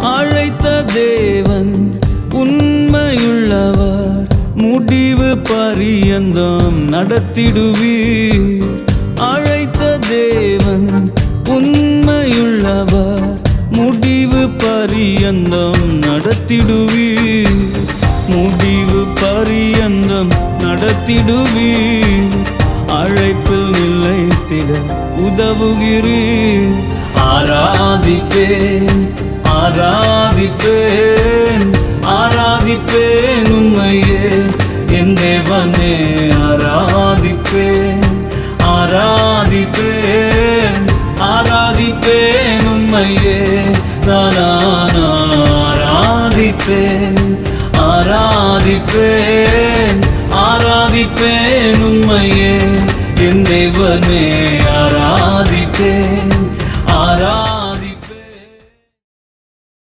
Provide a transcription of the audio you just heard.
அழைத்த தேவன் உண்மையுள்ளவர், முடிவு பரியந்தம் நடத்திடுவீர். அழைத்த தேவன் உண்மையுள்ளவர், முடிவு பரியந்தம் நடத்திடுவீர். முடிவு பரியந்தம் நடத்திடுவீர். அழைப்பில் நிலைத்திட உதவுகிறீர். ஆராதிப்பேன் ஆராதிப்பேன் ஆராதிப்பேன் உம்மையே என் தேவனே. ஆராதிப்பேன் ஆராதிப்பேன் ஆராதிப்பேன் உம்மையே. நான் ஆராதிப்பேன் ஆராதிப்பேன் ஆராதிப்பேன் உம்மையே என் தேவனே. ஆராதிப்பேன்